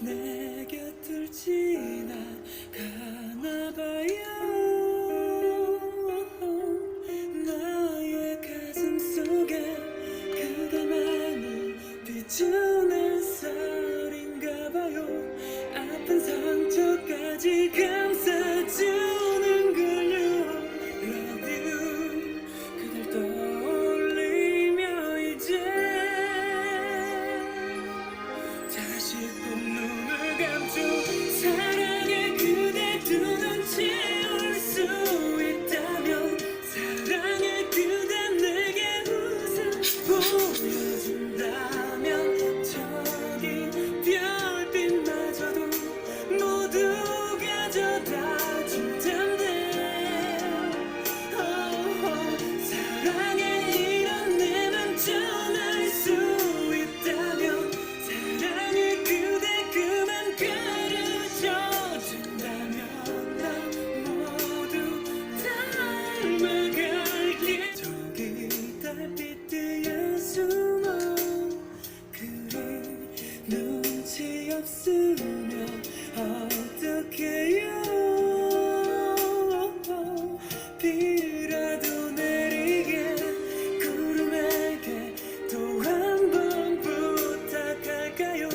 내 곁을 지나가나봐요. 나의 가슴 속에 그대만을 비추는 쌀인가봐요. 아픈 상처까지 감싸주는걸요. Love you. 그댈 떠올리며 이제 다시 꼭 눈을 감죠. 사랑해 그대 두 눈 채울 수 있다면, 사랑해 그대 내게 웃음 보여준다면, 저기 별빛마저도 모두 가져다 준단데. 사랑해 이런 내 맘 전할 수 있다면, 사랑해 그대 그만 가르쳐 준다면, 난 모두 닮아갈게. 저기 달빛 뒤에 숨어 그리 눈치 없으면 어떡해요. 비라도 내리게 구름에게 또 한 번 부탁할까요.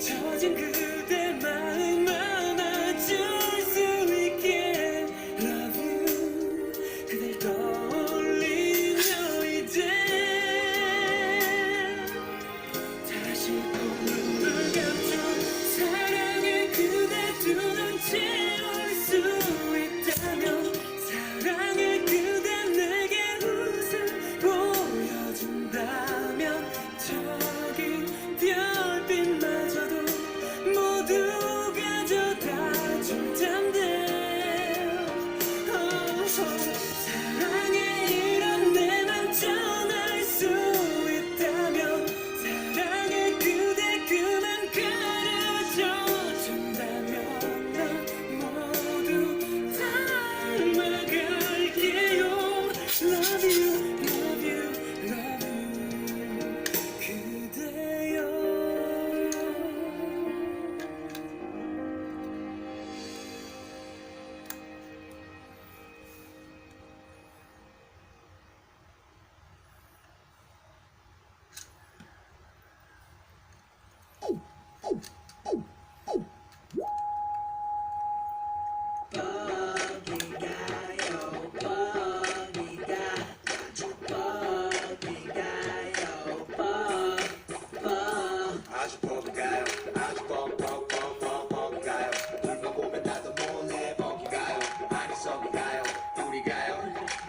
젖은 그대 마음 안아줄 수 있게. Love you. 그댈 떠올리며 이제 다시 꼭 눈을 감죠. 사랑해 그대 두 눈 채울 수 있다면, 사랑해 그대 내게 웃음 보여준다면, 저기 별빛마저도 모두 가져다 준단데. 사랑해 이런 내 맘 전할 수 있다면, 사랑해 그대 그만 가르쳐 준다면, 난 모두 닮아갈게요. Love you, love you, love you. 그대여. 아주 뻑가요. 아주 뻑가요. 불만 보면 나도 몰래 뻑가요. 아니 썩가요. 우리 가요.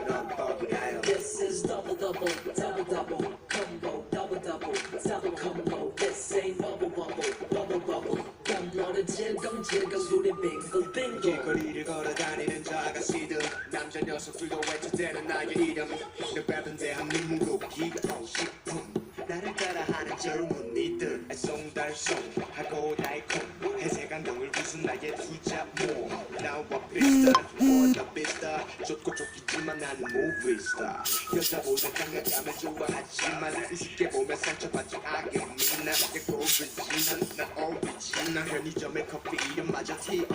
넌 뻑가요. This is double double, double double, combo, double double, double combo. This ain't bubble bubble, bubble bubble. 깜놀은 질겅질겅 우리 빙글 빙글. 길거리를 걸어다니는 저 아가씨들, 남자 녀석들도 외쳐대는 나의 이름. 내 밟은 대한민국 기호식품, 나를 따라하는 젊은이들. 알쏭달쏭하고 달콤 회색한 덩을 부순 나의 투자모. 나와 비슷한 워더 비슷하. 좁고 좁기지만 나는 무비스타. 여자보다 장난감을 좋아하지만 우습게 보면 상처받지 않겠니. 나의 고를 지난 난 오리지널. 편의점의 커피 이름마저 티어.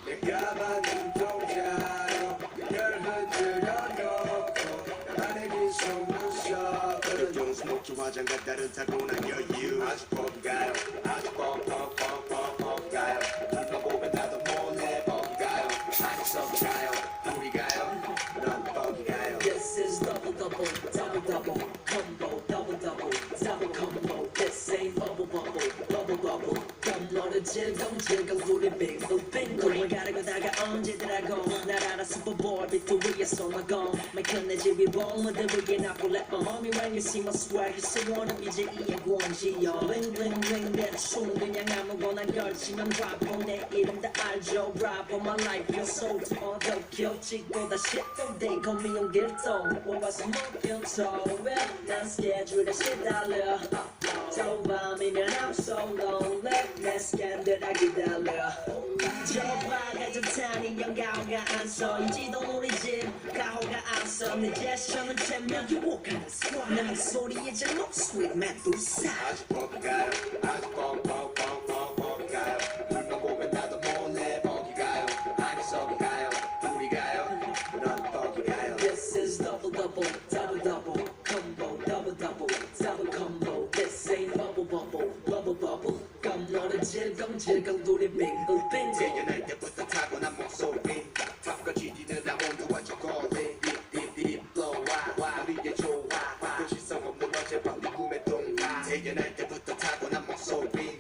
내 가방은 동자요. 열 흔들어놓고 나만의 미소 무셔. 그런 스모키 화장과 다른 타고난 여유. 아주 뻑가요. 아주 뻑가요. 불만 보면 나도 몰래 뻑가요. 아니 썩가요. 우리 가요. 넌 뻑가요. This is double double, double double, combo, double double, double combo. This ain't bubble bubble, bubble bubble. 깜놀은 질겅질겅 우리 빙글 빙글. 꿈을 가르고 다가 언제더라고 날 알아 슈퍼볼 비트 위에서 나고. 맑은 내 집이 봄무들 위에 나폴레. Mommy when you see my swag you say wanna 이제 이해 권지요. Bling bling bling 대충 그냥 아무거나 걸치면 bravo. 내 이름 다 알죠 bravo. My life feels so 더더 겹치고 다 shit도 they call me on 길동. 뽑아서 목표도 난 스케줄에 시달려. 저 밤이면 I'm so lonely. 내 스캔들아 기다려. 저 바가 좋다니 영가오가 안 서. 인지도 우리 집 가호가 안 서. 내 제스처는 체면 유혹하는 스쿼드. 내 목소리에 제목 sweet 메두사. 아주 뻑가요. 아주 뻑가요. 너는 질겅질겅 우리 빙글빙글 태어날 때부터 타고난 목소리 탑과 GD는 나 모두 완전 거리 딥딥딥 우리의 조화 그 시성 없는 어젯밤 네 꿈의 동화 태어날 때부터 타고난 목소리